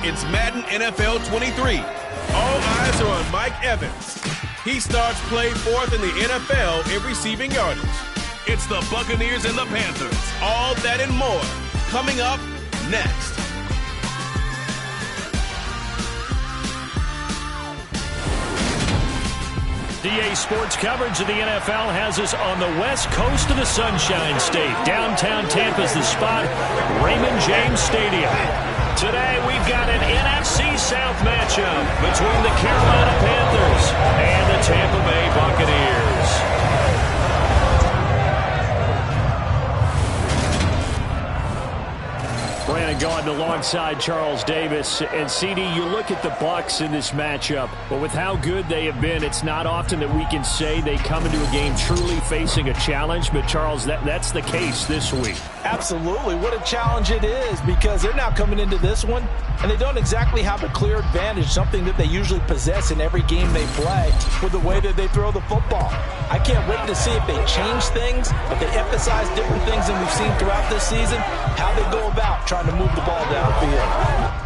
It's Madden NFL 23. All eyes are on Mike Evans. He starts play fourth in the NFL in receiving yardage. It's the Buccaneers and the Panthers. All that and more coming up next. DA Sports coverage of the NFL has us on the west coast of the Sunshine State. Downtown Tampa's the spot, Raymond James Stadium. Today we've got an NFC South matchup between the Carolina Panthers and the Tampa Bay Buccaneers. Brandon Gaudin alongside Charles Davis. And CD, you look at the Bucs in this matchup, but with how good they have been, it's not often that we can say they come into a game truly facing a challenge. But Charles, that's the case this week. Absolutely. What a challenge it is, because they're now coming into this one and they don't exactly have a clear advantage, something that they usually possess in every game they play with the way that they throw the football. I can't wait to see if they change things, if they emphasize different things than we've seen throughout this season, how they go about trying to move the ball downfield.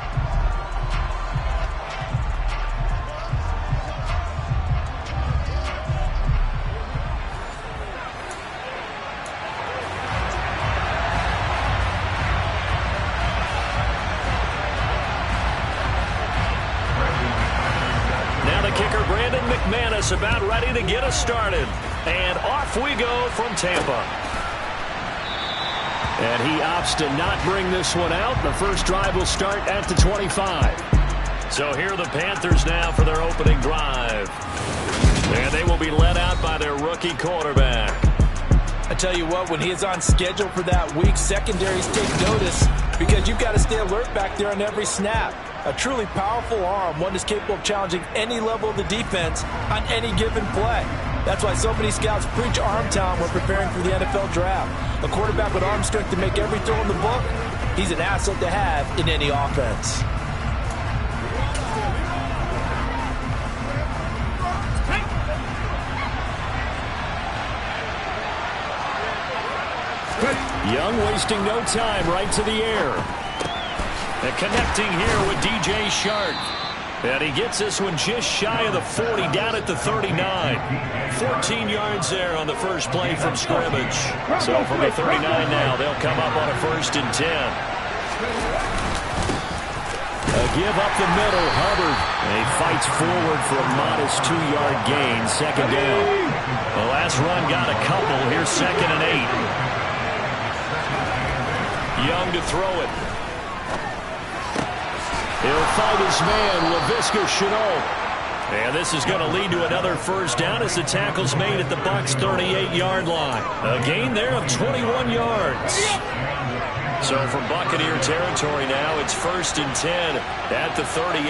About ready to get us started. And off we go from Tampa. And he opts to not bring this one out. The first drive will start at the 25. So here are the Panthers now for their opening drive. And they will be led out by their rookie quarterback. I tell you what, when he is on schedule for that week, secondaries take notice because you've got to stay alert back there on every snap. A truly powerful arm, one that's capable of challenging any level of the defense on any given play. That's why so many scouts preach arm talent when preparing for the NFL draft. A quarterback with arm strength to make every throw in the book, he's an asset to have in any offense. Young wasting no time, right to the air. And connecting here with DJ Shark. And he gets this one just shy of the 40, down at the 39. 14 yards there on the first play from scrimmage. So from the 39 now, they'll come up on a 1st and 10. A give up the middle, Hubbard. And he fights forward for a modest 2-yard gain, 2nd down. The last run got a couple. Here's 2nd and 8. Young to throw it. He'll fight his man, Laviska Shenault. And this is going to lead to another 1st down as the tackle's made at the Bucs' 38-yard line. A gain there of 21 yards. So from Buccaneer territory now, it's 1st and 10 at the 38.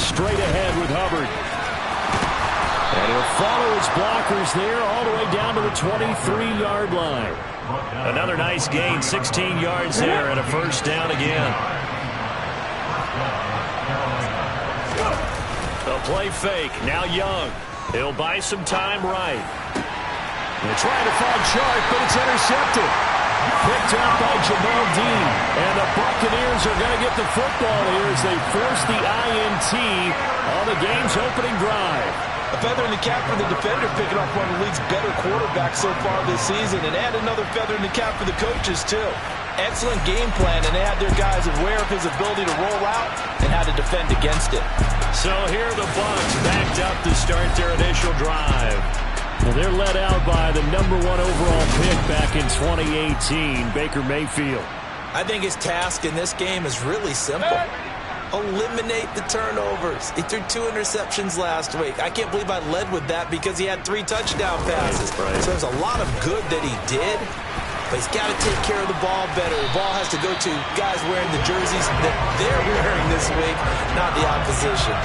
Straight ahead with Hubbard. And he'll follow his blockers there all the way down to the 23-yard line. Another nice gain, 16 yards there, and a 1st down again. A play fake, now Young. He'll buy some time right. They're trying to find Sharp, but it's intercepted. Picked up by Jamal Dean. And the Buccaneers are going to get the football here as they force the INT on the game's opening drive. A feather in the cap for the defender, picking off one of the league's better quarterbacks so far this season, and add another feather in the cap for the coaches, too. Excellent game plan, and they had their guys aware of his ability to roll out and how to defend against it. So here the Bucs backed up to start their initial drive. Well, they're led out by the #1 overall pick back in 2018, Baker Mayfield. I think his task in this game is really simple. Eliminate the turnovers. He threw 2 interceptions last week. I can't believe I led with that because he had 3 touchdown passes. Right. So there's a lot of good that he did, but he's got to take care of the ball better. The ball has to go to guys wearing the jerseys that they're wearing this week, not the opposition.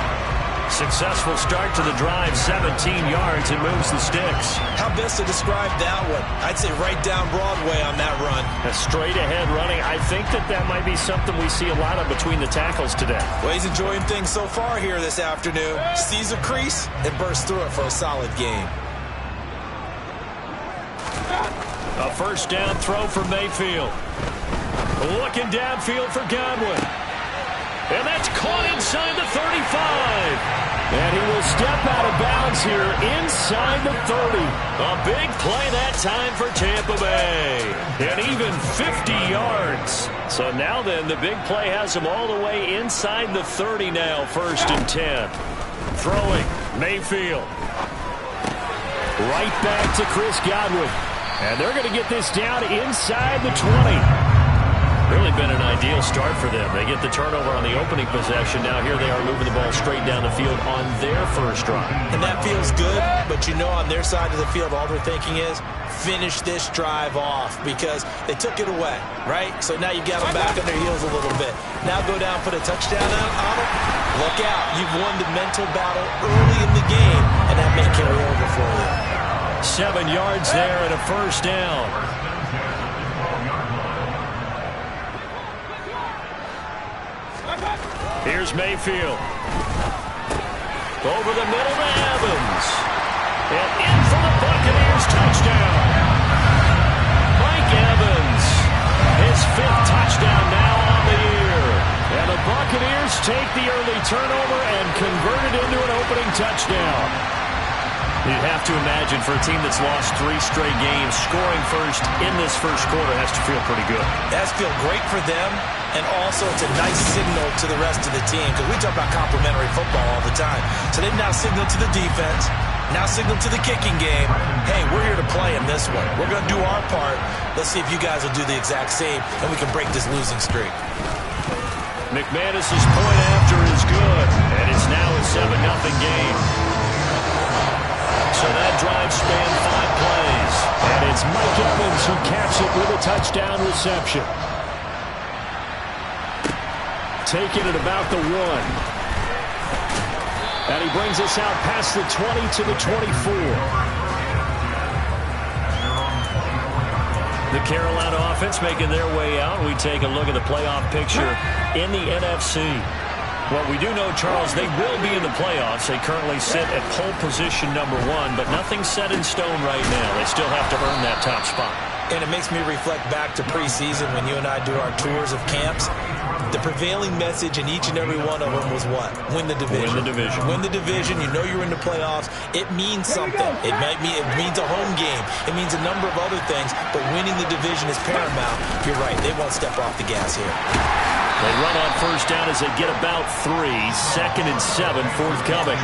Successful start to the drive, 17 yards, and moves the sticks. How best to describe that one? I'd say right down Broadway on that run. A straight ahead running. I think that might be something we see a lot of between the tackles today. Well, he's enjoying things so far here this afternoon. Sees a crease and bursts through it for a solid game. A 1st down throw for Mayfield. Looking downfield for Godwin. And that's caught inside the 35. And he will step out of bounds here inside the 30. A big play that time for Tampa Bay. And even 50 yards. So now then, the big play has him all the way inside the 30 now, 1st and 10. Throwing, Mayfield. Right back to Chris Godwin. And they're going to get this down inside the 20. Really been an ideal start for them. They get the turnover on the opening possession. Now here they are moving the ball straight down the field on their first drive. And that feels good, but you know on their side of the field all they're thinking is finish this drive off because they took it away, right? So now you got them back on their heels a little bit. Now go down, put a touchdown on them. Look out. You've won the mental battle early in the game, and that may carry over for you. 7 yards there and a first down. Here's Mayfield. Over the middle to Evans. And in for the Buccaneers touchdown. Mike Evans. His 5th touchdown now on the year. And the Buccaneers take the early turnover and convert it into an opening touchdown. You'd have to imagine for a team that's lost 3 straight games, scoring first in this first quarter has to feel pretty good. That's feel great for them, and also it's a nice signal to the rest of the team because we talk about complementary football all the time. So they've now signaled to the defense, now signaled to the kicking game, hey, we're here to play in this one. We're going to do our part. Let's see if you guys will do the exact same, and we can break this losing streak. McManus's point after is good, and it's now a 7-0 game. So that drive spanned 5 plays. And it's Mike Evans who caps it with a touchdown reception. Taking it about the 1. And he brings us out past the 20 to the 24. The Carolina offense making their way out. We take a look at the playoff picture in the NFC. What we do know, Charles, they will be in the playoffs. They currently sit at pole position number 1, but nothing's set in stone right now. They still have to earn that top spot. And it makes me reflect back to preseason when you and I do our tours of camps. The prevailing message in each and every one of them was what? Win the division. Win the division. Win the division. You know you're in the playoffs. It means something. It means a home game. It means a number of other things, but winning the division is paramount. You're right. They won't step off the gas here. They run on first down as they get about 3. 2nd and 7 forthcoming.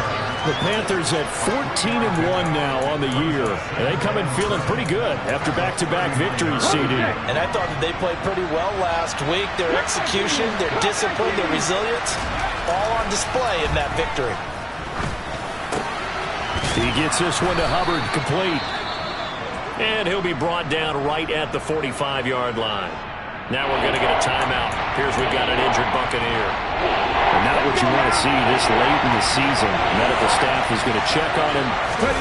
The Panthers at 14-1 now on the year. And they come in feeling pretty good after back-to-back victories, CD. And I thought that they played pretty well last week. Their execution, their discipline, their resilience, all on display in that victory. He gets this one to Hubbard, complete. And he'll be brought down right at the 45-yard line. Now we're going to get a timeout. Here's we got an injured Buccaneer. And not what you want to see this late in the season. Medical staff is going to check on him,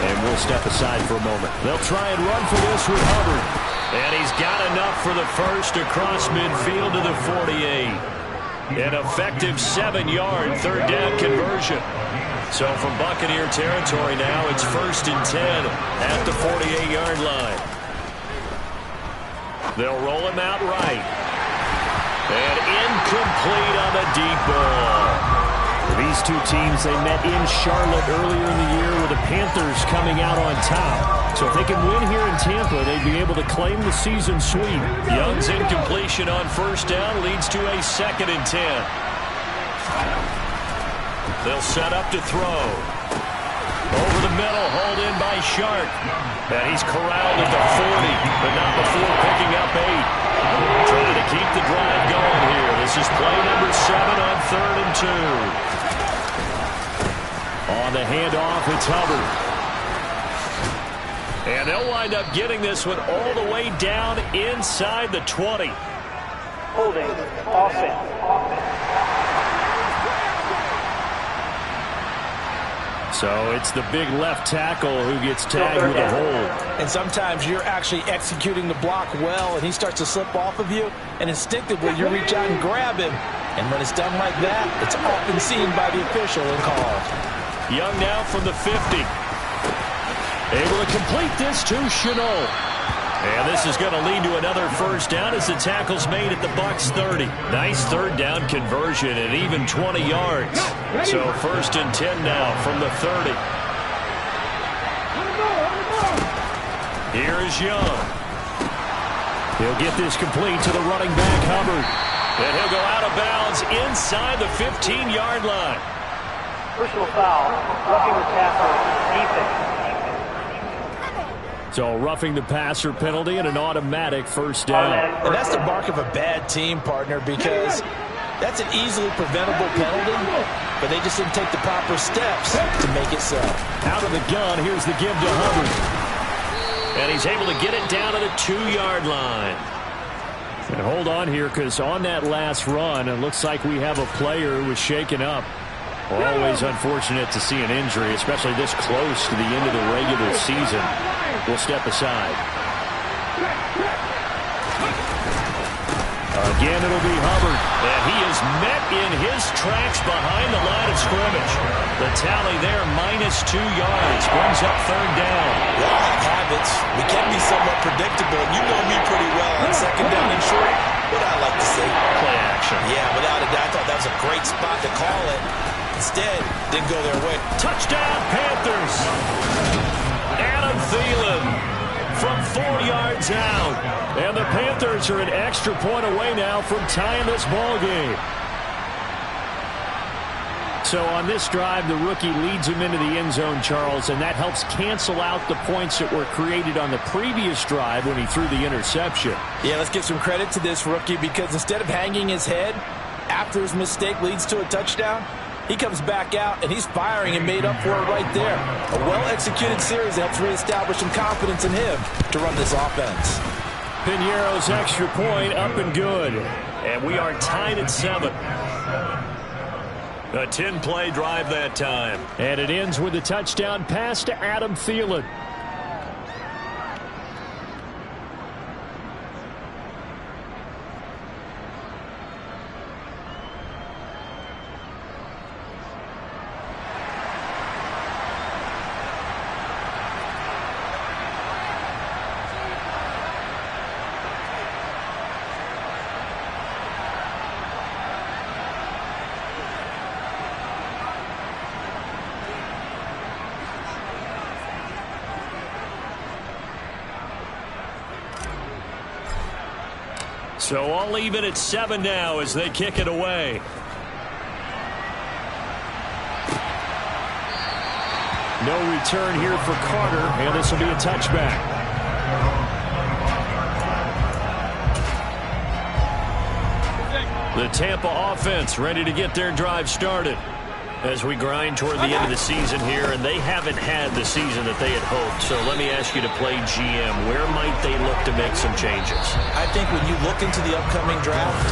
and we'll step aside for a moment. They'll try and run for this with Hubbard. And he's got enough for the first across midfield to the 48. An effective 7-yard third down conversion. So from Buccaneer territory now, it's 1st and 10 at the 48-yard line. They'll roll him out right. And incomplete on the deep ball. These two teams, they met in Charlotte earlier in the year with the Panthers coming out on top. So if they can win here in Tampa, they'd be able to claim the season sweep. Young's incompletion on first down leads to a 2nd and 10. They'll set up to throw. Over the middle, hauled in by Sharp. And he's corralled at the 40, but not before picking up 8. Trying to keep the drive going here. This is play number 7 on 3rd and 2. On the handoff, it's Hubbard. And they'll wind up getting this one all the way down inside the 20. Holding, offense. So it's the big left tackle who gets tagged with a hold. And sometimes you're actually executing the block well, and he starts to slip off of you, and instinctively you reach out and grab him. And when it's done like that, it's often seen by the official and called. Young now from the 50. Able to complete this to Chenault. And this is going to lead to another first down as the tackle's made at the Bucs 30. Nice third down conversion at even 20 yards. So 1st and 10 now from the 30. Here is Young. He'll get this complete to the running back, Hubbard. And he'll go out of bounds inside the 15-yard line. Personal foul, roughing the passer, defense. So roughing the passer penalty and an automatic first down. And that's the mark of a bad team, partner, because that's an easily preventable penalty, but they just didn't take the proper steps to make it so. Out of the gun, here's the give to Hubbard. And he's able to get it down to the 2-yard line. And hold on here, because on that last run, it looks like we have a player who was shaken up. Always unfortunate to see an injury, especially this close to the end of the regular season. We'll step aside. Again, it'll be Hubbard. And he is met in his tracks behind the line of scrimmage. The tally there, -2 yards. Brings up third down. We all have habits. We can be somewhat predictable. You know me pretty well on second down and short. What I like to say. Play action. Yeah, without a doubt, I thought that was a great spot to call it. Instead, didn't go their way. Touchdown, Panthers. Adam Thielen from 4 yards out. And the Panthers are an extra point away now from tying this ball game. So on this drive, the rookie leads him into the end zone, Charles, and that helps cancel out the points that were created on the previous drive when he threw the interception. Yeah, let's give some credit to this rookie, because instead of hanging his head after his mistake leads to a touchdown, he comes back out, and he's firing and made up for it right there. A well-executed series helps reestablish some confidence in him to run this offense. Piñeiro's extra point up and good. And we are tied at 7. A 10-play drive that time. And it ends with a touchdown pass to Adam Thielen. So all even at 7 now as they kick it away. No return here for Carter, and this will be a touchback. The Tampa offense ready to get their drive started as we grind toward the end of the season here, and they haven't had the season that they had hoped. So let me ask you to play GM. Where might they look to make some changes? I think when you look into the upcoming draft,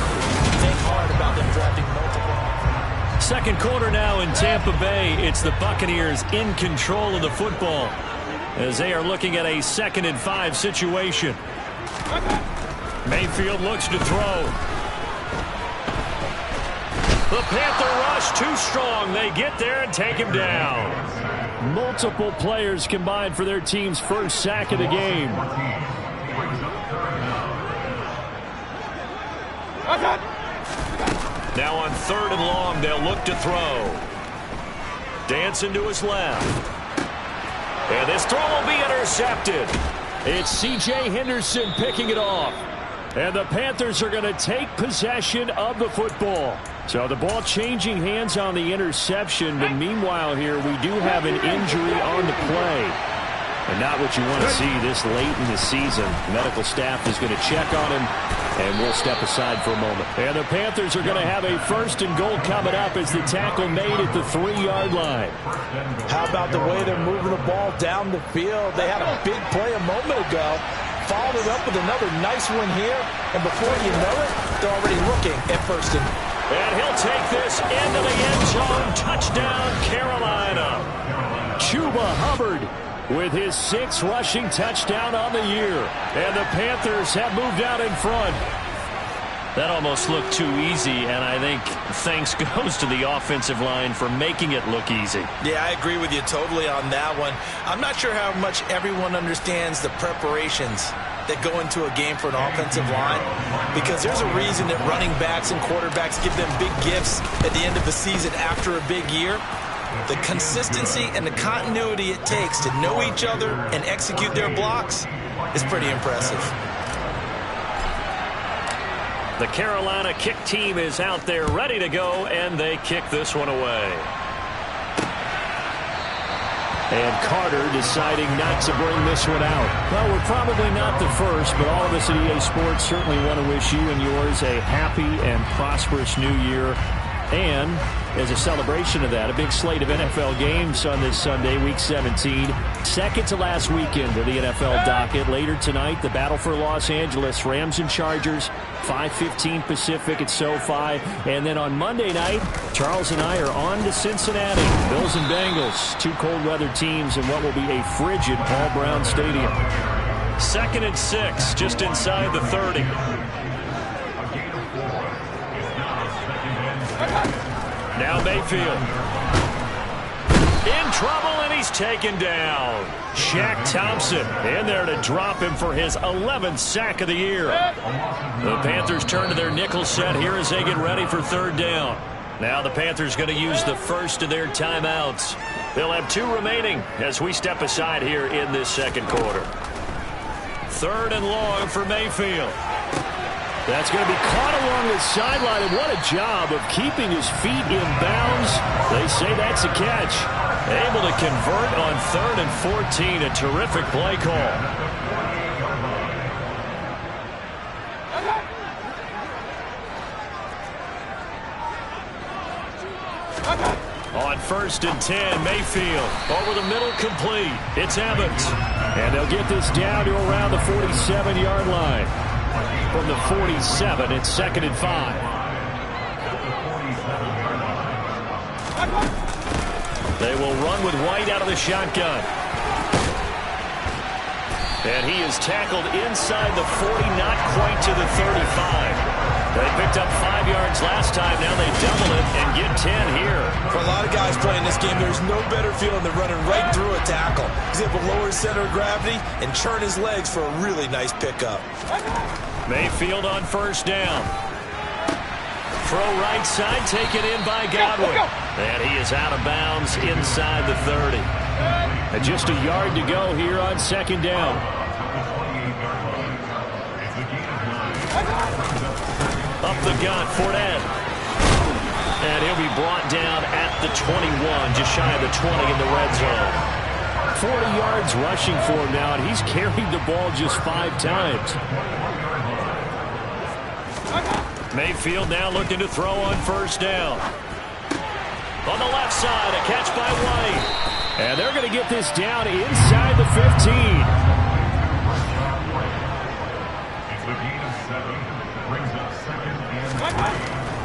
think hard about them drafting multiple. Second quarter now in Tampa Bay. It's the Buccaneers in control of the football as they are looking at a 2nd and 5 situation. Mayfield looks to throw. The Panther rush too strong. They get there and take him down. Multiple players combined for their team's first sack of the game. Now on 3rd and long, they'll look to throw. Dancing to his left. And this throw will be intercepted. It's C.J. Henderson picking it off. And the Panthers are going to take possession of the football. So the ball changing hands on the interception. But meanwhile here, we do have an injury on the play. And not what you want to see this late in the season. Medical staff is going to check on him, and we'll step aside for a moment. And the Panthers are going to have a 1st and goal coming up as the tackle made at the 3-yard line. How about the way they're moving the ball down the field? They had a big play a moment ago. Followed it up with another nice one here. And before you know it, they're already looking at 1st and... And he'll take this into the end zone. Touchdown, Carolina. Chuba Hubbard with his 6th rushing touchdown on the year. And the Panthers have moved out in front. That almost looked too easy, and I think thanks goes to the offensive line for making it look easy. Yeah, I agree with you totally on that one. I'm not sure how much everyone understands the preparations that go into a game for an offensive line, because there's a reason that running backs and quarterbacks give them big gifts at the end of the season after a big year. The consistency and the continuity it takes to know each other and execute their blocks is pretty impressive. The Carolina kick team is out there ready to go, and they kick this one away. And Carter deciding not to bring this one out. Well, we're probably not the first, but all of us at EA Sports certainly want to wish you and yours a happy and prosperous new year. And as a celebration of that, a big slate of NFL games on this Sunday, Week 17. Second to last weekend of the NFL docket. Later tonight, the battle for Los Angeles, Rams and Chargers, 5:15 Pacific at SoFi. And then on Monday night, Charles and I are on to Cincinnati. Bills and Bengals, two cold weather teams in what will be a frigid Paul Brown Stadium. 2nd and 6, just inside the 30. Now Mayfield. In trouble, and he's taken down. Shaq Thompson in there to drop him for his 11th sack of the year. The Panthers turn to their nickel set here as they get ready for 3rd down. Now the Panthers going to use the first of their timeouts. They'll have 2 remaining as we step aside here in this 2nd quarter. 3rd and long for Mayfield. That's going to be caught along the sideline, and what a job of keeping his feet in bounds. They say that's a catch. Able to convert on 3rd and 14, a terrific play call. On 1st and 10, Mayfield over the middle, complete. It's Evans, and they'll get this down to around the 47-yard line. From the 47, it's 2nd and 5. They will run with White out of the shotgun. And he is tackled inside the 40, not quite to the 35. They picked up 5 yards last time. Now they double it and get 10 here. For a lot of guys playing this game, there's no better feeling than running right through a tackle. He's able to lower his center of gravity and churn his legs for a really nice pickup. Mayfield on 1st down. Throw right side, taken in by Godwin. And he is out of bounds inside the 30. And just a yard to go here on 2nd down. Up the gut, Fournette. And he'll be brought down at the 21, just shy of the 20 in the red zone. 40 yards rushing for him now, and he's carried the ball just 5 times. Mayfield now looking to throw on 1st down. On the left side, a catch by White. And they're going to get this down inside the 15.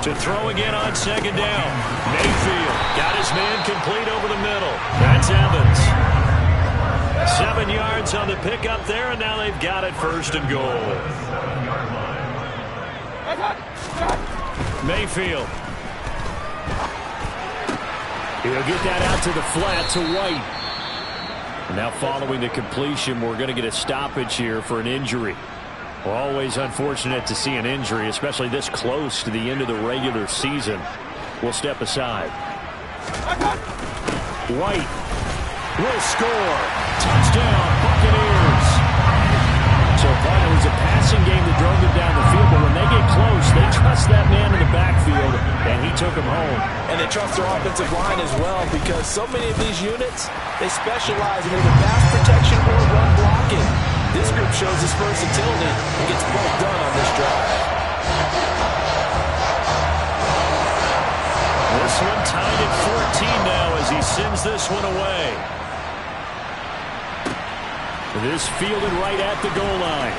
To throw again on 2nd down. Mayfield got his man complete over the middle. That's Evans. 7 yards on the pickup there, and now they've got it 1st and goal. Mayfield. He'll get that out to the flat to White. And now following the completion, we're going to get a stoppage here for an injury. Well, always unfortunate to see an injury, especially this close to the end of the regular season. We'll step aside. White will score. Touchdown, Buccaneers. So far, it was a passing game that drove them down the field, but when they get close, they trust that man in the backfield, and he took him home. And they trust their offensive line as well, because so many of these units, they specialize in either pass protection or run blocking. This group shows his versatility and gets both done on this drive. This one tied at 14 now as he sends this one away. This fielded right at the goal line.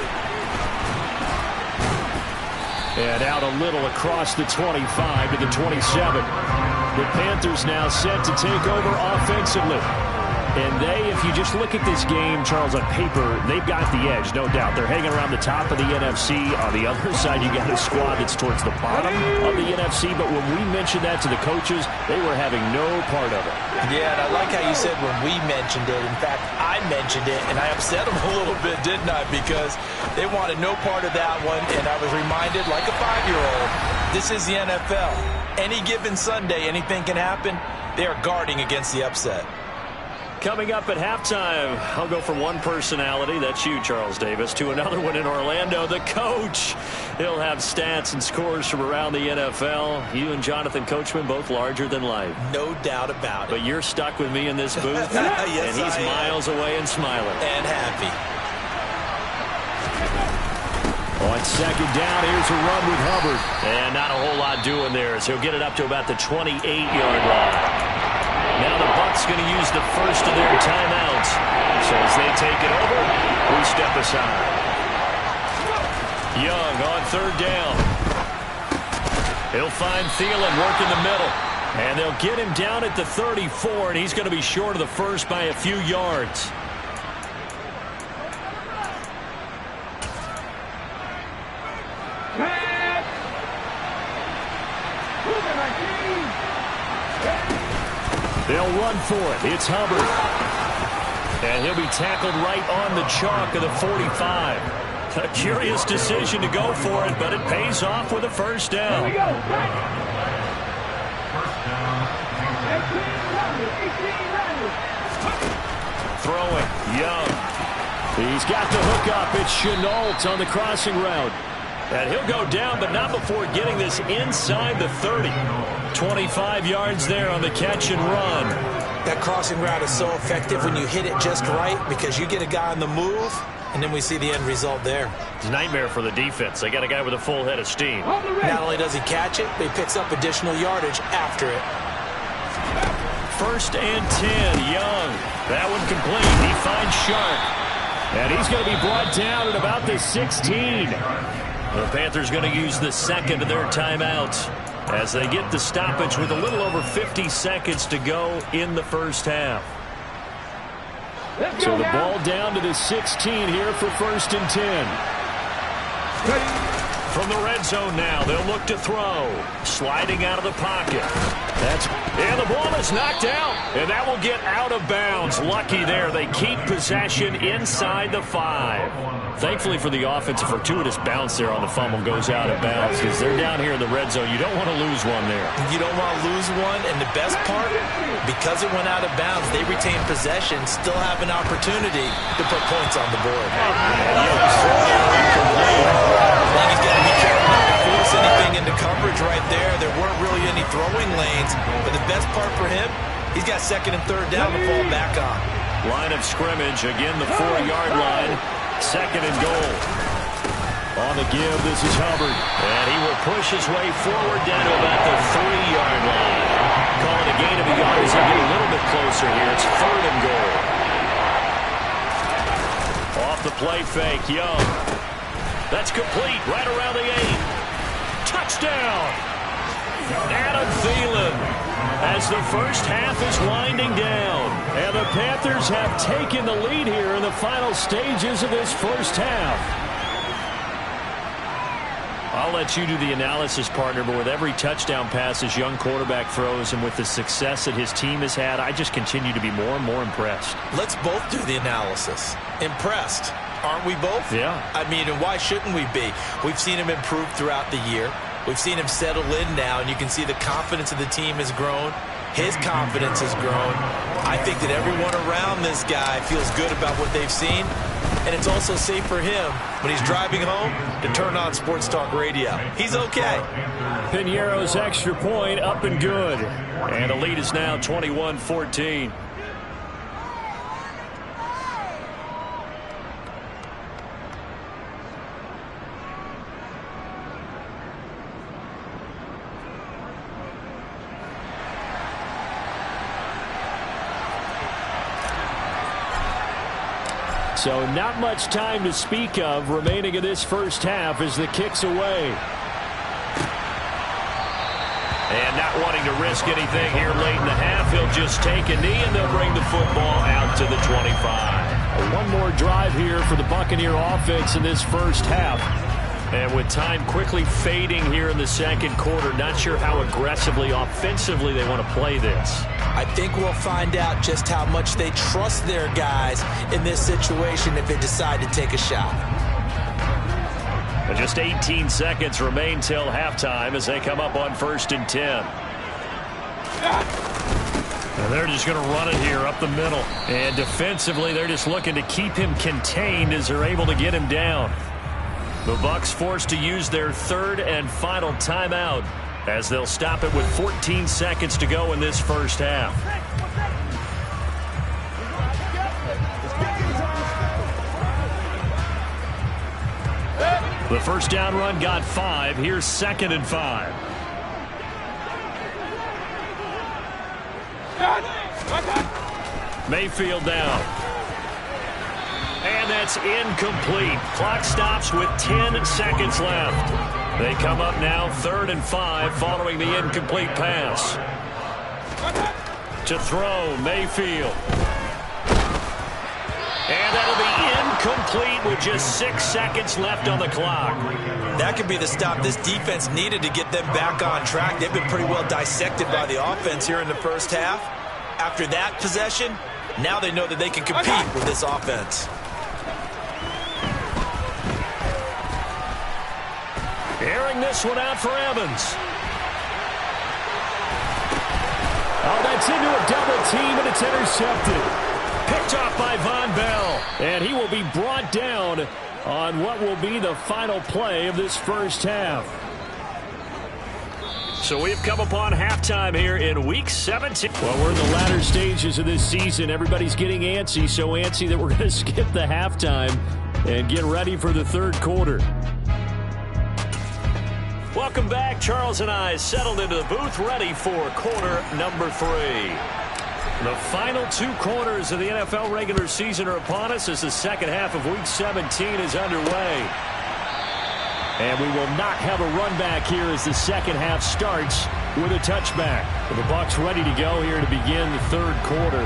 And out a little across the 25 to the 27. The Panthers now set to take over offensively. And if you just look at this game, Charles, on paper, they've got the edge, no doubt. They're hanging around the top of the NFC. On the other side, you got a squad that's towards the bottom of the NFC. But when we mentioned that to the coaches, they were having no part of it. Yeah, and I like how you said when we mentioned it. In fact, I mentioned it, and I upset them a little bit, didn't I? Because they wanted no part of that one, and I was reminded, like a 5-year-old, this is the NFL. Any given Sunday, anything can happen. They are guarding against the upset. Coming up at halftime, I'll go from one personality, that's you, Charles Davis, to another one in Orlando, the coach. He'll have stats and scores from around the NFL. You and Jonathan Coachman, both larger than life. No doubt about it. But you're stuck with me in this booth, yes, and he's miles away and smiling. And happy. On second down, here's a run with Hubbard. And not a whole lot doing there, as he'll get it up to about the 28-yard line. Now the Bucs going to use the first of their timeouts. So as they take it over, we step aside. Young on third down. He'll find Thielen working the middle. And they'll get him down at the 34, and he's going to be short of the first by a few yards. They'll run for it. It's Hubbard. And he'll be tackled right on the chalk of the 45. A curious decision to go for it, but it pays off with a first down. Here we go. Throwing. Young. He's got the hook up. It's Chenault on the crossing route. And he'll go down, but not before getting this inside the 30. 25 yards there on the catch and run. That crossing route is so effective when you hit it just right because you get a guy on the move, and then we see the end result there. It's a nightmare for the defense. They got a guy with a full head of steam. Not only does he catch it, but he picks up additional yardage after it. First and 10, Young. That one complete. He finds Sharp. And he's going to be brought down at about the 16. The Panthers going to use the second of their timeouts as they get the stoppage with a little over 50 seconds to go in the first half. So the ball down to the 16 here for first and 10. From the red zone now, they'll look to throw. Sliding out of the pocket. And the ball is knocked out. And that will get out of bounds. Lucky there. They keep possession inside the 5. Thankfully for the offense, a fortuitous bounce there on the fumble goes out of bounds because they're down here in the red zone. You don't want to lose one there. You don't want to lose one, and the best part, because it went out of bounds, they retain possession, still have an opportunity to put points on the board. I think he's got to be careful not to force anything into coverage right there. There weren't really any throwing lanes, but the best part for him, he's got second and third down to fall back on. Line of scrimmage, again the 4-yard line. Second and goal. On the give, this is Hubbard. And he will push his way forward down to about the 3-yard line. Call it a gain of a yard as they get a little bit closer here. It's third and goal. Off the play fake, Young. That's complete, right around the 8. Touchdown! Adam Thielen, as the first half is winding down. And the Panthers have taken the lead here in the final stages of this first half. I'll let you do the analysis, partner, but with every touchdown pass his young quarterback throws and with the success that his team has had, I just continue to be more and more impressed. Let's both do the analysis. Impressed. Aren't we both? Yeah. I mean, and why shouldn't we be? We've seen him improve throughout the year. We've seen him settle in now, and you can see the confidence of the team has grown. His confidence has grown. I think that everyone around this guy feels good about what they've seen, and it's also safe for him when he's driving home to turn on Sports Talk Radio. He's okay. Piñeiro's extra point up and good. And the lead is now 21-14. So not much time to speak of remaining in this first half as the kick's away. And not wanting to risk anything here late in the half, he'll just take a knee and they'll bring the football out to the 25. One more drive here for the Buccaneer offense in this first half. And with time quickly fading here in the second quarter, not sure how aggressively, offensively they want to play this. I think we'll find out just how much they trust their guys in this situation if they decide to take a shot. And just 18 seconds remain till halftime as they come up on 1st and 10. And they're just going to run it here up the middle. And defensively, they're just looking to keep him contained as they're able to get him down. The Bucs forced to use their third and final timeout as they'll stop it with 14 seconds to go in this first half. The first down run got 5. Here's 2nd and 5. Mayfield down. And that's incomplete. Clock stops with 10 seconds left. They come up now 3rd and 5 following the incomplete pass. To throw, Mayfield. And that'll be incomplete with just 6 seconds left on the clock. That could be the stop this defense needed to get them back on track. They've been pretty well dissected by the offense here in the first half. After that possession, now they know that they can compete with this offense. Airing this one out for Evans. Oh, that's into a double team, and it's intercepted. Picked off by Von Bell. And he will be brought down on what will be the final play of this first half. So we've come upon halftime here in Week 17. Well, we're in the latter stages of this season. Everybody's getting antsy, so antsy that we're going to skip the halftime and get ready for the third quarter. Welcome back. Charles and I settled into the booth ready for quarter number 3. The final 2 quarters of the NFL regular season are upon us as the second half of Week 17 is underway. And we will not have a run back here as the second half starts with a touchback. The Bucs ready to go here to begin the third quarter.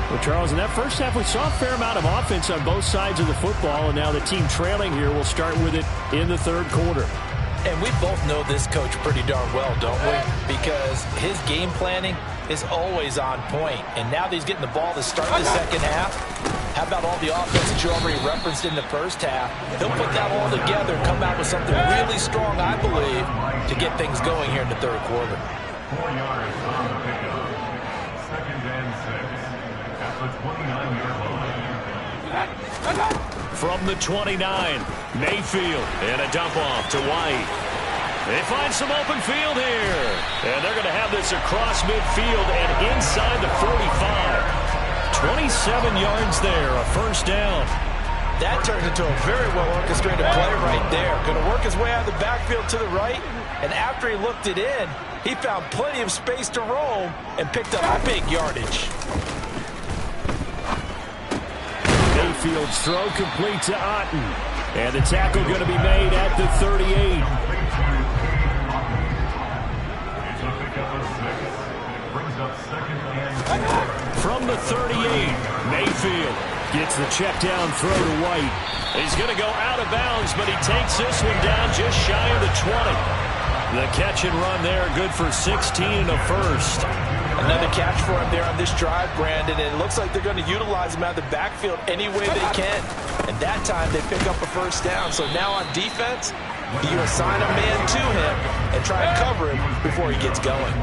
Well, Charles, in that first half, we saw a fair amount of offense on both sides of the football, and now the team trailing here will start with it in the third quarter. And we both know this coach pretty darn well, don't we? Because his game planning is always on point. And now that he's getting the ball to start the second half, how about all the offense that you already referenced in the first half? He'll put that all together and come out with something really strong, I believe, to get things going here in the third quarter. 4 yards on the pickup. 2nd and 6 at the 29-yard line. From the 29, Mayfield, and a dump off to White. They find some open field here. And they're going to have this across midfield and inside the 45. 27 yards there, a first down. That turned into a very well-orchestrated play right there. Going to work his way out of the backfield to the right. And after he looked it in, he found plenty of space to roam and picked up big yardage. Mayfield's throw complete to Otten. And the tackle going to be made at the 38. From the 38, Mayfield gets the check down throw to White. He's going to go out of bounds, but he takes this one down just shy of the 20. The catch and run there, good for 16 and a first. Another catch for him there on this drive, Brandon, and it looks like they're going to utilize him out of the backfield any way they can. And that time they pick up a first down. So now on defense, you assign a man to him and try and cover him before he gets going.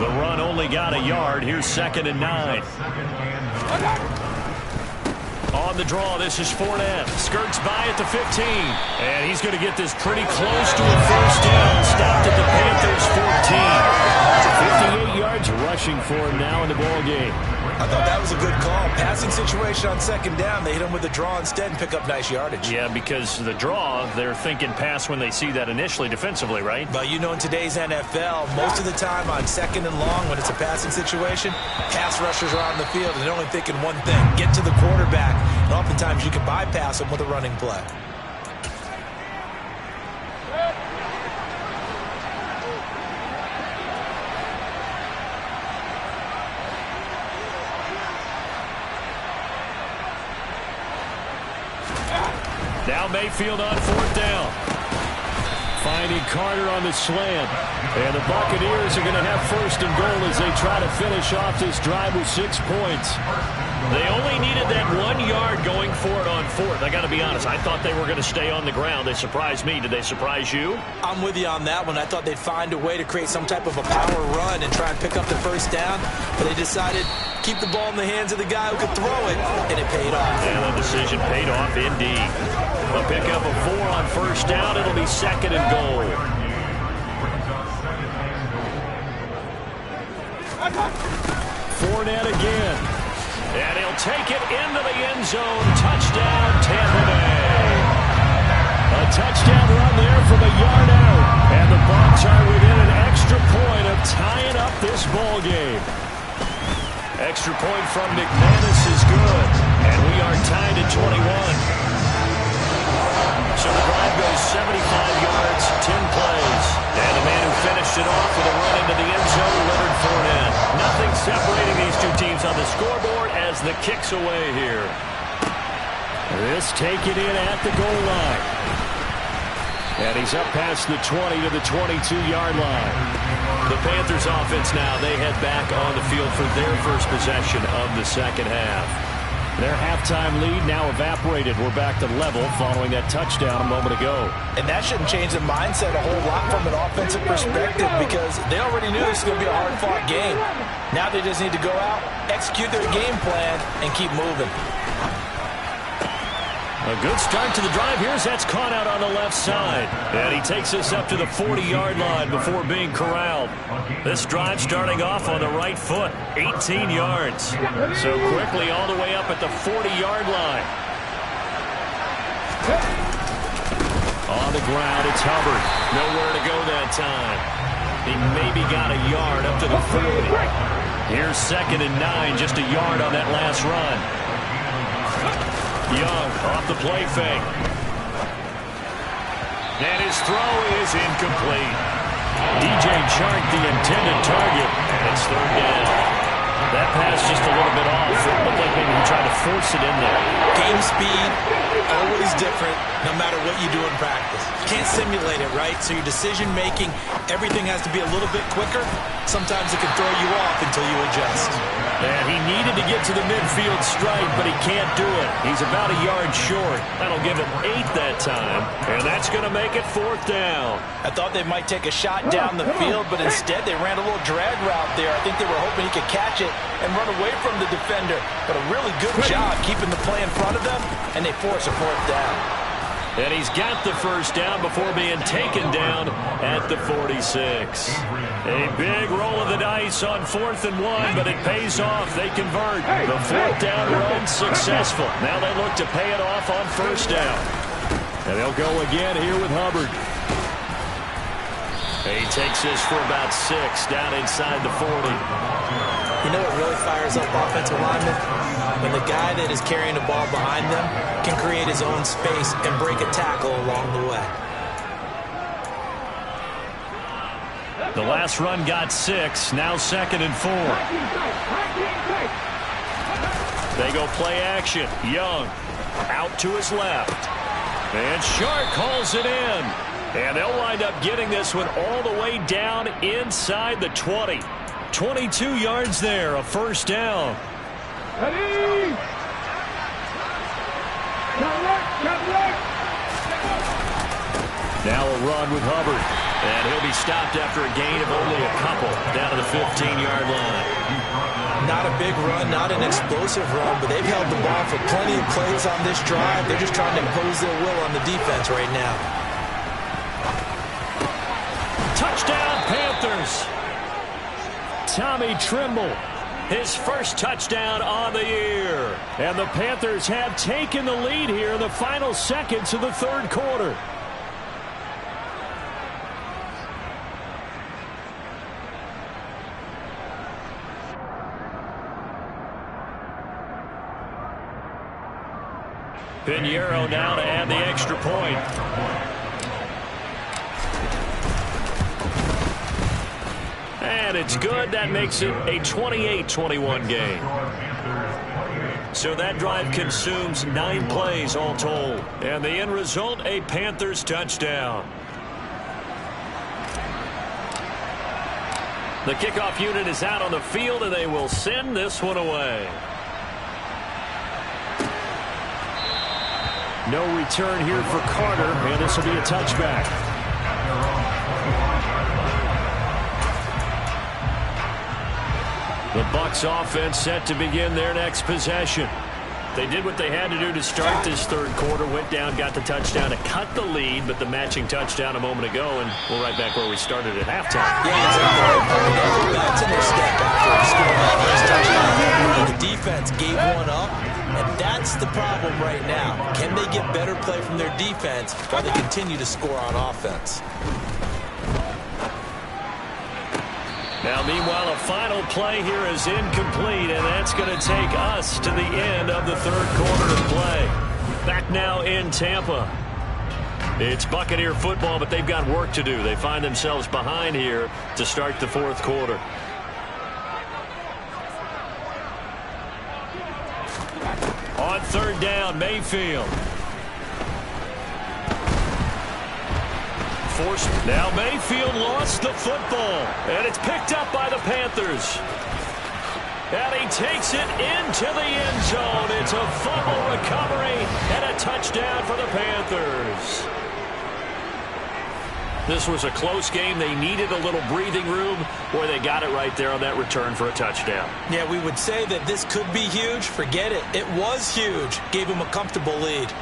The run only got a yard. Here's 2nd and 9. On the draw, this is Fournette. Skirts by at the 15. And he's going to get this pretty close to a first down. Stopped at the Panthers' 14. 58 yards rushing for him now in the ball game. I thought that was a good call. Passing situation on 2nd down. They hit him with the draw instead and pick up nice yardage. Yeah, because the draw, they're thinking pass when they see that initially defensively, right? But you know, in today's NFL, most of the time on 2nd and long, when it's a passing situation, pass rushers are on the field and they're only thinking one thing, get to the quarterback. And oftentimes you can bypass them with a running play. Now Mayfield on 4th down. Finding Carter on the slant. And the Buccaneers are going to have 1st and goal as they try to finish off this drive with 6 points. They only needed that 1 yard going for it on 4th. I got to be honest, I thought they were going to stay on the ground. They surprised me. Did they surprise you? I'm with you on that one. I thought they'd find a way to create some type of a power run and try and pick up the 1st down, but they decided keep the ball in the hands of the guy who could throw it, and it paid off. And the decision paid off indeed. A pick up of 4 on 1st down. It'll be 2nd and goal. Fournette again. And he'll take it into the end zone. Touchdown, Tampa Bay. A touchdown run there from a yard out. And the Bucs are within an extra point of tying up this ball game. Extra point from McManus is good. And we are tied at 21. So the drive goes 75 yards, 10 plays. And the man who finished it off with a run into the end zone, Leonard Fournette. Nothing separating these two teams on the scoreboard as the kick's away here. This taken in at the goal line. And he's up past the 20 to the 22-yard line. The Panthers offense now, they head back on the field for their first possession of the second half. Their halftime lead now evaporated. We're back to level following that touchdown a moment ago. And that shouldn't change the mindset a whole lot from an offensive perspective because they already knew this was going to be a hard-fought game. Now they just need to go out, execute their game plan, and keep moving. A good start to the drive. Here's that's caught out on the left side. And he takes us up to the 40-yard line before being corralled. This drive starting off on the right foot, 18 yards. So quickly all the way up at the 40-yard line. On the ground, it's Hubbard. Nowhere to go that time. He maybe got a yard up to the 40. Here's 2nd and 9, just a yard on that last run. Young off the play fake. And his throw is incomplete. DJ Chark, the intended target. It's 3rd down. That pass just a little bit off. It looked like maybe he tried to force it in there. Game speed, always different, no matter what you do in practice. You can't simulate it, right? So your decision-making, everything has to be a little bit quicker. Sometimes it can throw you off until you adjust. And he needed to get to the midfield stripe, but he can't do it. He's about a yard short. That'll give him 8 that time. And that's going to make it 4th down. I thought they might take a shot down the field, but instead they ran a little drag route there. I think they were hoping he could catch it and run away from the defender. But a really good job keeping the play in front of them, and they force a 4th down. And he's got the 1st down before being taken down at the 46. A big roll of the dice on 4th and 1, but it pays off. They convert. The 4th down run successful. Now they look to pay it off on 1st down. And they'll go again here with Hubbard. He takes this for about 6 down inside the 40. You know what really fires up offensive linemen? When the guy that is carrying the ball behind them can create his own space and break a tackle along the way. The last run got 6. Now 2nd and 4. They go play action. Young out to his left. And Shark calls it in. And they'll wind up getting this one all the way down inside the 20. 22 yards there, a 1st down. Now a run with Hubbard. And he'll be stopped after a gain of only a couple down to the 15-yard line. Not a big run, not an explosive run, but they've held the ball for plenty of plays on this drive. They're just trying to impose their will on the defense right now. Touchdown, Panthers. Tommy Trimble, his first touchdown on the year. And the Panthers have taken the lead here in the final seconds of the 3rd quarter. Pinheiro now to add the extra point. And it's good. That makes it a 28-21 game. So that drive consumes 9 plays all told. And the end result, a Panthers touchdown. The kickoff unit is out on the field, and they will send this one away. No return here for Carter, and this will be a touchback. The Bucs offense set to begin their next possession. They did what they had to do to start this third quarter, went down, got the touchdown to cut the lead, but the matching touchdown a moment ago, and we're right back where we started at halftime. Yeah, exactly. That's in their step after scoring that first touchdown. The defense gave one up, and that's the problem right now. Can they get better play from their defense while they continue to score on offense? Now, meanwhile, a final play here is incomplete, and that's going to take us to the end of the third quarter of play. Back now in Tampa. It's Buccaneer football, but they've got work to do. They find themselves behind here to start the fourth quarter. On third down, Mayfield. Now Mayfield lost the football, and it's picked up by the Panthers. And he takes it into the end zone. It's a fumble recovery and a touchdown for the Panthers. This was a close game. They needed a little breathing room, where they got it right there on that return for a touchdown. Yeah, we would say that this could be huge. Forget it. It was huge. Gave him a comfortable lead.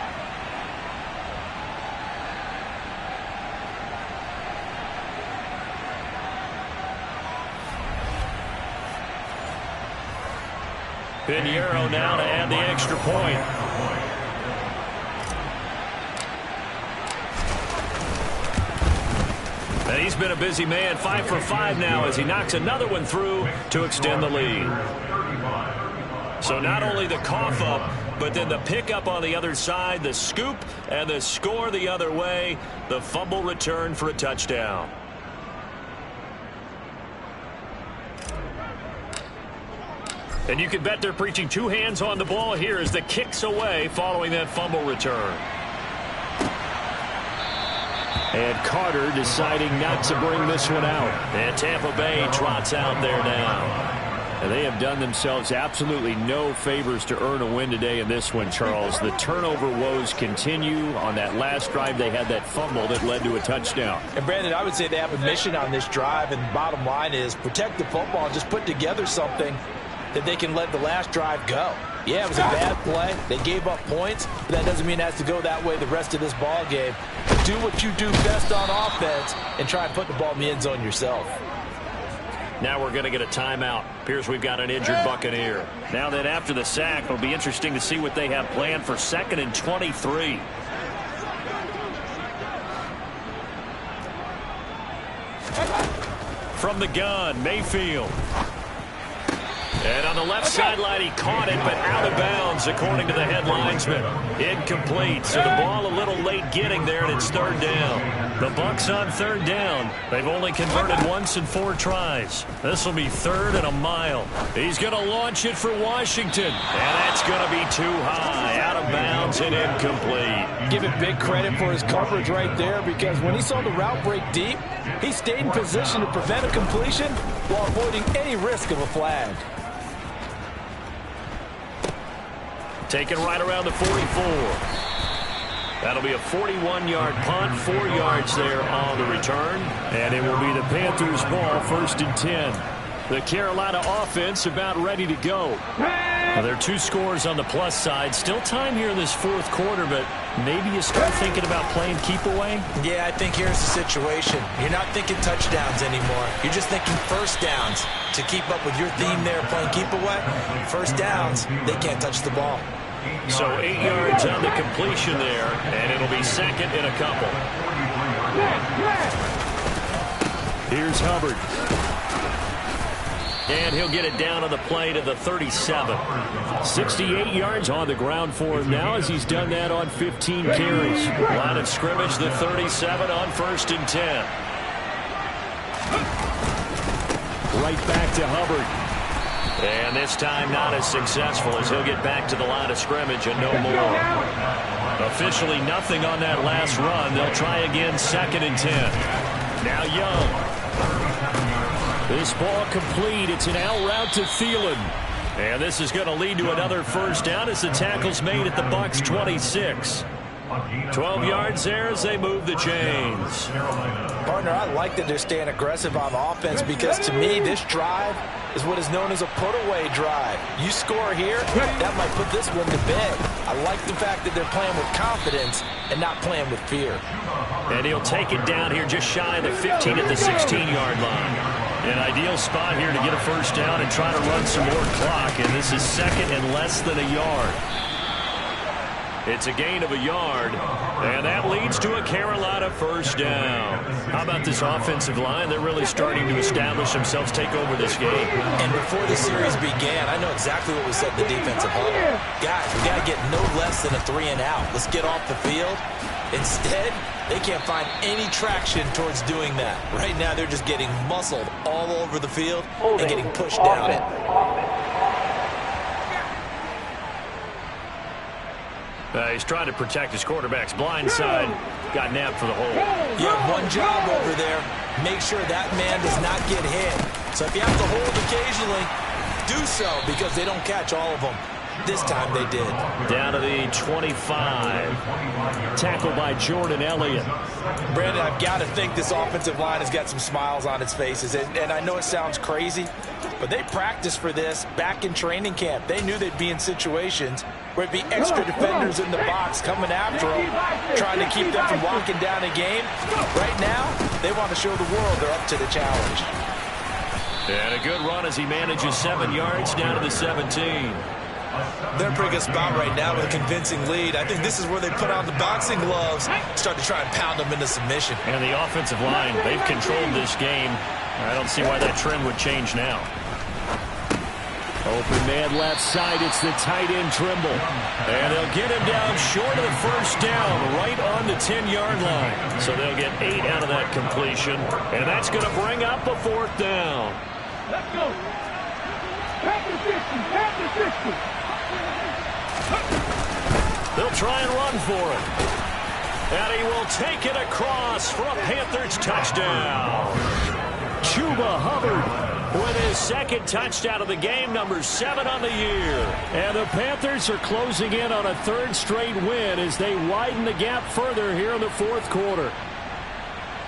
Pinheiro now to add the extra point. And he's been a busy man, 5 for 5 now as he knocks another one through to extend the lead. So not only the cough up, but then the pickup on the other side, the scoop, and the score the other way. The fumble return for a touchdown. And you can bet they're preaching 2 hands on the ball here as the kick's away following that fumble return. And Carter deciding not to bring this one out. And Tampa Bay trots out there now. And they have done themselves absolutely no favors to earn a win today in this one, Charles. The turnover woes continue. On that last drive, they had that fumble that led to a touchdown. And, Brandon, I would say they have a mission on this drive, and the bottom line is protect the football and just put together something that they can let the last drive go. Yeah, it was a bad play. They gave up points, but that doesn't mean it has to go that way the rest of this ball game. Do what you do best on offense and try and put the ball in the end zone yourself. Now we're going to get a timeout. Appears we've got an injured Buccaneer. Now then, after the sack, it'll be interesting to see what they have planned for 2nd and 23. From the gun, Mayfield. And on the left sideline, he caught it, but out of bounds, according to the head linesman. Incomplete, so the ball a little late getting there, and it's third down. The Bucs on third down. They've only converted once in 4 tries. This will be 3rd and a mile. He's going to launch it for Washington, and that's going to be too high, out of bounds and incomplete. Give it big credit for his coverage right there, because when he saw the route break deep, he stayed in position to prevent a completion while avoiding any risk of a flag. Taken right around the 44. That'll be a 41-yard punt, 4 yards there on the return. And it will be the Panthers' ball, 1st and 10. The Carolina offense about ready to go. Well, there are 2 scores on the plus side. Still time here in this fourth quarter, but maybe you start thinking about playing keep away? Yeah, I think here's the situation. You're not thinking touchdowns anymore. You're just thinking first downs. To keep up with your theme there, playing keep away, first downs, they can't touch the ball. So 8 yards on the completion there, and it'll be 2nd and a couple. Here's Hubbard. And he'll get it down on the play to the 37. 68 yards on the ground for him now as he's done that on 15 carries. Line of scrimmage, the 37 on 1st and 10. Right back to Hubbard. And this time not as successful as he'll get back to the line of scrimmage and no more. Officially nothing on that last run. They'll try again 2nd and 10. Now Young. This ball complete. It's an out route to Thielen. And this is going to lead to another first down as the tackle's made at the Bucs 26. 12 yards there as they move the chains. Partner, I like that they're staying aggressive on offense because to me this drive is what is known as a put-away drive. You score here, that might put this one to bed. I like the fact that they're playing with confidence and not playing with fear. And he'll take it down here just shy of the 15 at the 16-yard line. An ideal spot here to get a first down and try to run some more clock. And this is 2nd and less than a yard. It's a gain of a yard, and that leads to a Carolina first down. How about this offensive line? They're really starting to establish themselves, take over this game. And before the series began, I know exactly what was said in the defensive huddle. Guys, we got to get no less than a 3 and out. Let's get off the field. Instead, they can't find any traction towards doing that. Right now, they're just getting muscled all over the field and getting pushed down it. He's trying to protect his quarterback's blind side. Got nabbed for the hole. You have one job over there. Make sure that man does not get hit. So if you have to hold occasionally, do so because they don't catch all of them. This time they did. Down to the 25. Tackled by Jordan Elliott. Brandon, I've got to think this offensive line has got some smiles on its faces. And I know it sounds crazy, but they practiced for this back in training camp. They knew they'd be in situations where it'd be extra defenders in the box coming after them, trying to keep them from locking down a game. Right now, they want to show the world they're up to the challenge. And a good run as he manages 7 yards down to the 17. They're in a pretty good spot right now with a convincing lead. I think this is where they put on the boxing gloves, start to try and pound them into submission. And the offensive line, they've controlled this game. I don't see why that trend would change now. Open man left side. It's the tight end Trimble. And they'll get him down short of the first down, right on the 10-yard line. So they'll get 8 out of that completion. And that's going to bring up a 4th down. Let's go. Pack the 50. Pack the 50. They'll try and run for it. And he will take it across for a Panthers touchdown. Chuba Hubbard with his 2nd touchdown of the game, number 7 on the year. And the Panthers are closing in on a 3rd straight win as they widen the gap further here in the 4th quarter.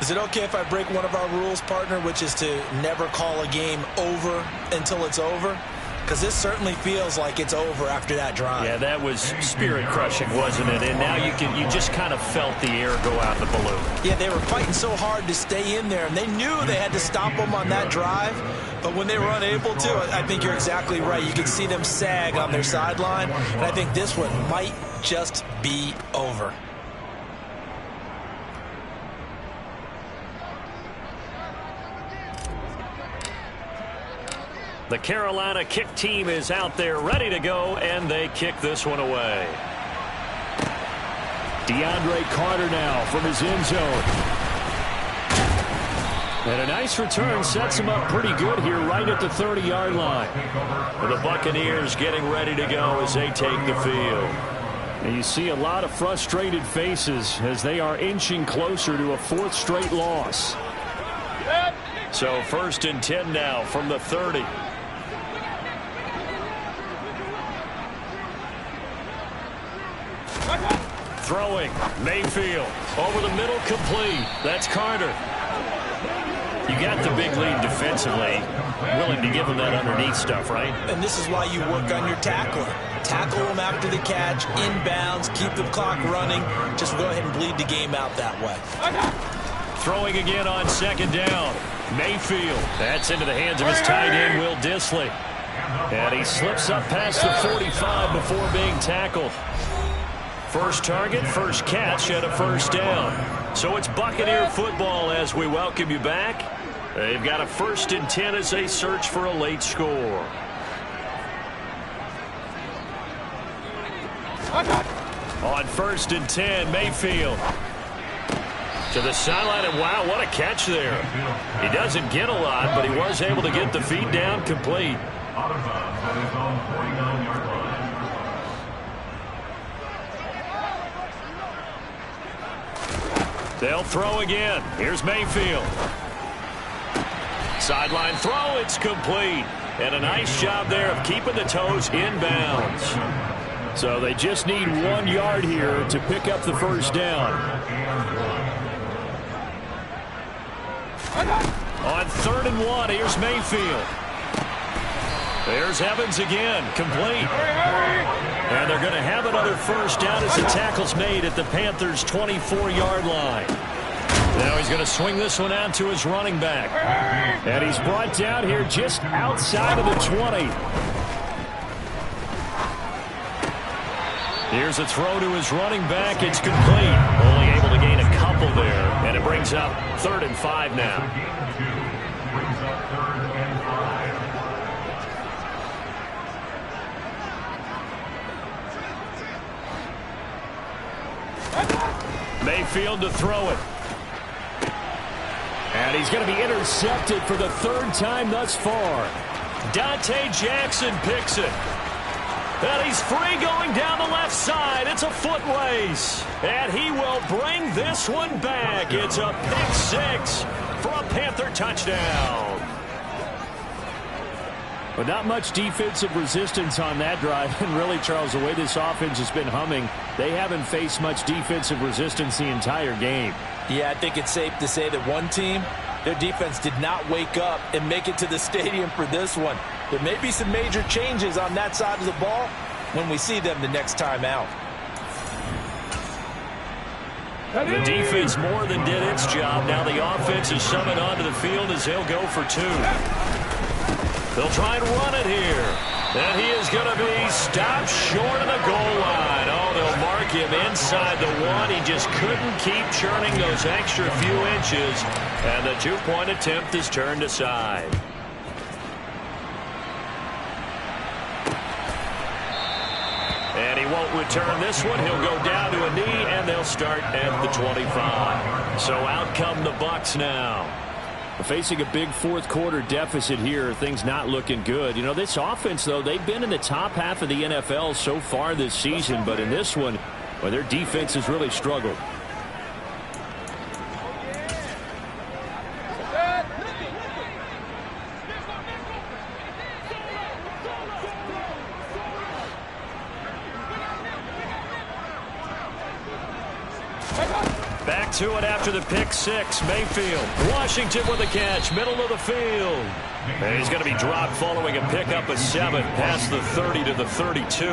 Is it okay if I break one of our rules, partner, which is to never call a game over until it's over? Because this certainly feels like it's over after that drive. Yeah, that was spirit-crushing, wasn't it? And now you just kind of felt the air go out the balloon. Yeah, they were fighting so hard to stay in there, and they knew they had to stop them on that drive. But when they were unable to, I think you're exactly right. You could see them sag on their sideline, and I think this one might just be over. The Carolina kick team is out there ready to go, and they kick this one away. DeAndre Carter now from his end zone. And a nice return sets him up pretty good here right at the 30-yard line. And the Buccaneers getting ready to go as they take the field. And you see a lot of frustrated faces as they are inching closer to a 4th straight loss. So 1st and 10 now from the 30. Throwing, Mayfield, over the middle, complete. That's Carter. You got the big lead defensively, willing to give him that underneath stuff, right? And this is why you work on your tackler. Tackle him after the catch, inbounds, keep the clock running. Just go ahead and bleed the game out that way. Throwing again on 2nd down. Mayfield. That's into the hands of his tight end, Will Dissly. And he slips up past the 45 before being tackled. First target, first catch, and a first down. So it's Buccaneer football as we welcome you back. They've got a 1st and 10 as they search for a late score. On 1st and 10, Mayfield. To the sideline, and wow, what a catch there. He doesn't get a lot, but he was able to get the feed down complete. Out of bounds at his own 49-yard line. They'll throw again. Here's Mayfield. Sideline throw, it's complete. And a nice job there of keeping the toes inbounds. So they just need 1 yard here to pick up the first down. On 3rd and 1, here's Mayfield. There's Evans again, complete. And they're going to have another first down as the tackle's made at the Panthers' 24-yard line. Now he's going to swing this one out to his running back. And he's brought down here just outside of the 20. Here's a throw to his running back. It's complete. Only able to gain a couple there. And it brings up 3rd and 5 now. Brings up 3rd and 5. Mayfield to throw it. And he's going to be intercepted for the 3rd time thus far. Dante Jackson picks it. And he's free going down the left side. It's a foot race. And he will bring this one back. It's a pick 6 for a Panther touchdown. But not much defensive resistance on that drive. And really, Charles, the way this offense has been humming, they haven't faced much defensive resistance the entire game. Yeah, I think it's safe to say that one team, their defense did not wake up and make it to the stadium for this one. There may be some major changes on that side of the ball when we see them the next time out. The defense more than did its job. Now the offense is summoned onto the field as they'll go for 2. They'll try and run it here. And he is going to be stopped short of the goal line. Oh, they'll mark him inside the 1. He just couldn't keep churning those extra few inches. And the 2-point attempt is turned aside. And he won't return this one. He'll go down to a knee, and they'll start at the 25. So out come the Bucs now. Facing a big fourth-quarter deficit here, things not looking good. You know, this offense, though, they've been in the top half of the NFL so far this season, but in this one, well, their defense has really struggled. Back to it after the pick 6. Mayfield. Washington with a catch. Middle of the field. And he's going to be dropped following a pickup of 7 past the 30 to the 32.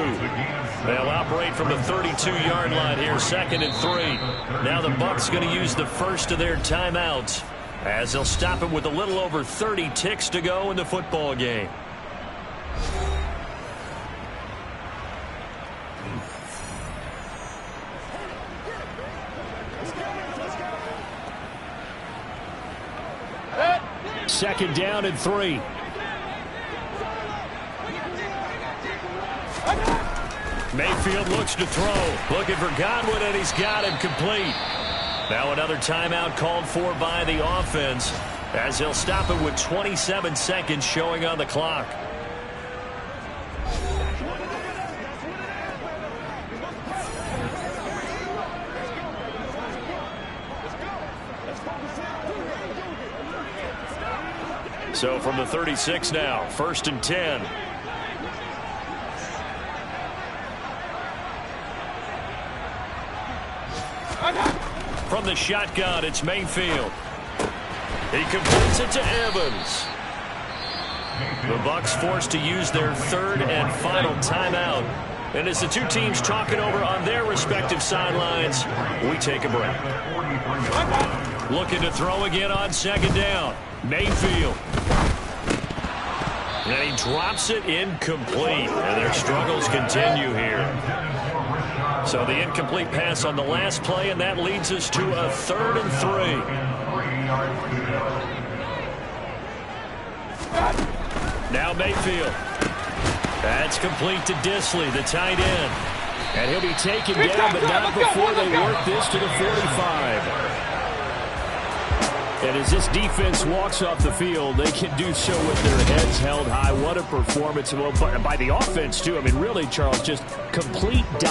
They'll operate from the 32-yard line here, 2nd and 3. Now the Bucs going to use the first of their timeouts as they'll stop it with a little over 30 ticks to go in the football game. Second down and 3. Mayfield looks to throw. Looking for Godwin, and he's got him complete. Now another timeout called for by the offense as they'll stop it with 27 seconds showing on the clock. So from the 36 now, 1st and 10. From the shotgun, it's Mayfield. He completes it to Evans. The Bucs forced to use their 3rd and final timeout. And as the two teams talk it over on their respective sidelines, we take a break. Looking to throw again on 2nd down. Mayfield. And he drops it incomplete. And their struggles continue here. So the incomplete pass on the last play, and that leads us to a 3rd and 3. Now Mayfield. That's complete to Disley, the tight end. And he'll be taken down, but not before they work this to the 45. And as this defense walks off the field, they can do so with their heads held high. What a performance. Well, by the offense, too. I mean, really, Charles, just complete dominance.